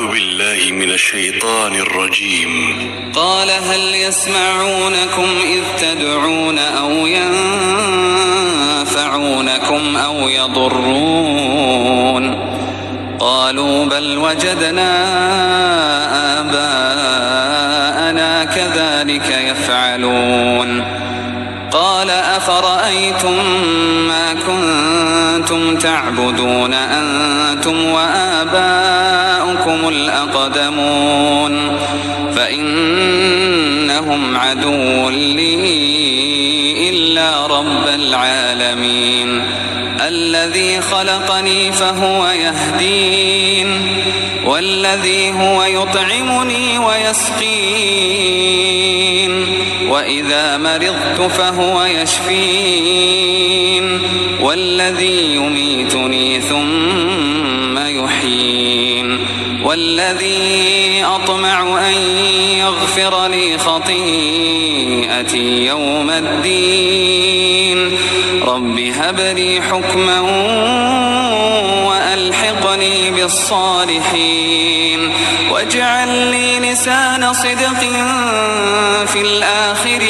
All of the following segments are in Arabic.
أعوذ بالله من الشيطان الرجيم. قال هل يسمعونكم إذ تدعون أو ينفعونكم أو يضرون قالوا بل وجدنا آباءنا كذلك يفعلون قال أفرأيتم ما كنتم تعبدون أنتم وآباؤكم الأقدمون فإنهم عدو لي إلا رب العالمين الذي خلقني فهو يهدين والذي هو يطعمني ويسقين وإذا مرضت فهو يشفين والذي يميتني ثم يحيين والذي أطمع أن يغفر لي خطيئتي يوم الدين رب هب لي حكما وألحقني بالصالحين واجعل لي لسان صدق في الآخرين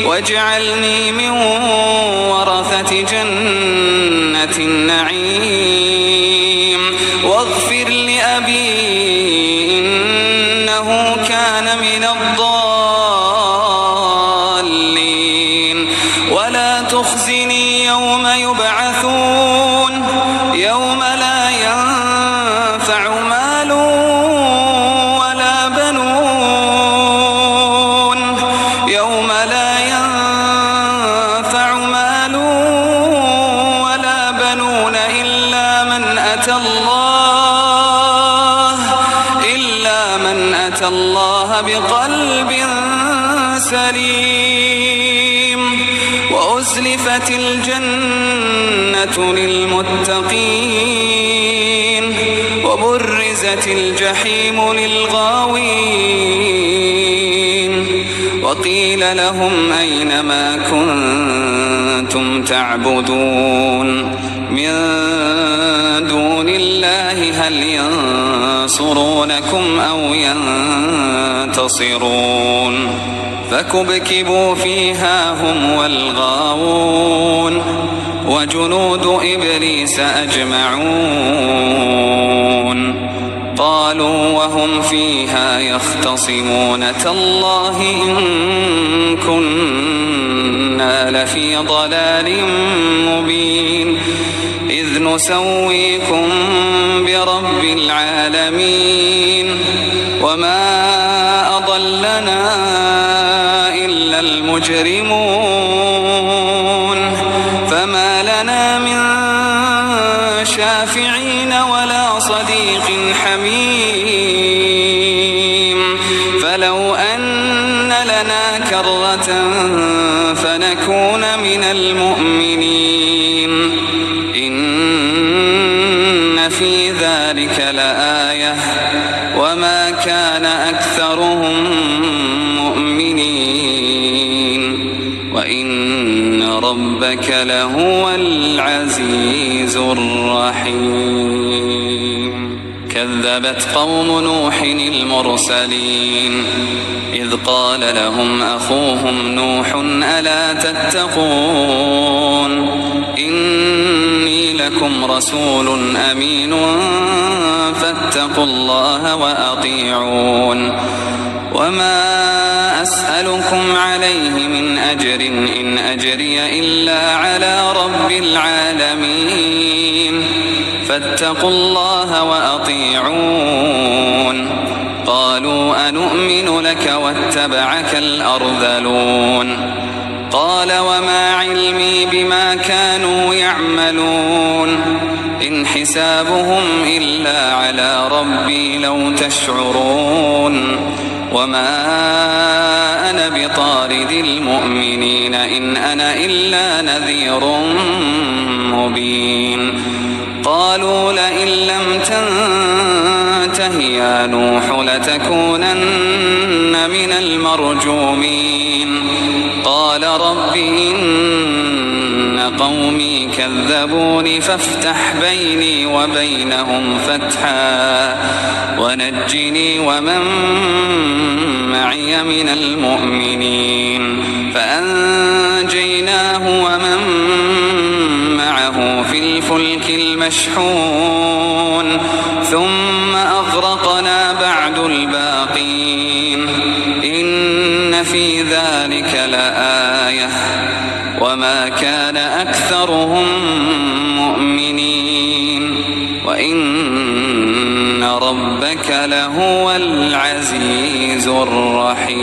واجعلني من ورثة جنة النعيم واغفر لأبي إنه كان من الضالين ولا تخزني يوم يبعثون يوم لا ينفع مال ولا بنون يوم لا ينفع مال ولا بنون إلا من أتى الله بقلب سليم وأزلفت الجنة للمتقين وبرزت الجحيم للغاوين وقيل لهم أين ما كنتم تعبدون من دون الله هل ينصرونكم أو ينتصرون فكبكبوا فيها هم والغاوون وجنود إبليس أجمعون قالوا وهم فيها يختصمون تالله إن كنا لفي ضلال مبين إذ نسويكم برب العالمين وما أضلنا إلا المجرمون فما لنا من شافعين ولا صديق حميم فلو أن لنا كرة فنكون من المؤمنين إن في ذلك لآية وما كان أكثرهم مؤمنين وإن ربك لهو العزيز الرحيم كذبت قوم نوح المرسلين إذ قال لهم أخوهم نوح ألا تتقون إني لكم رسول أمين فاتقوا الله وأطيعون وما أسألكم عليه من أجر إن أجري إلا على رب العالمين فاتقوا الله وأطيعون قالوا أنؤمن لك واتبعك الأرذلون قال وما علمي بما كانوا يعملون إن حسابهم إلا على ربي لو تشعرون وما أنا بطارد المؤمنين إن أنا إلا نذير مبين قالوا لئن لم تنته يا نوح لتكونن من المرجومين قال رب إن قومي كذبون فافتح بيني وبينهم فتحا ونجني ومن معي من المؤمنين فأنجيناه ومن معه في الفلك المشحون ثم أغرقنا بعد الباقين إن في ذلك لآية وما كان أكثرهم مؤمنين وإن ربك لهو العزيز الرحيم.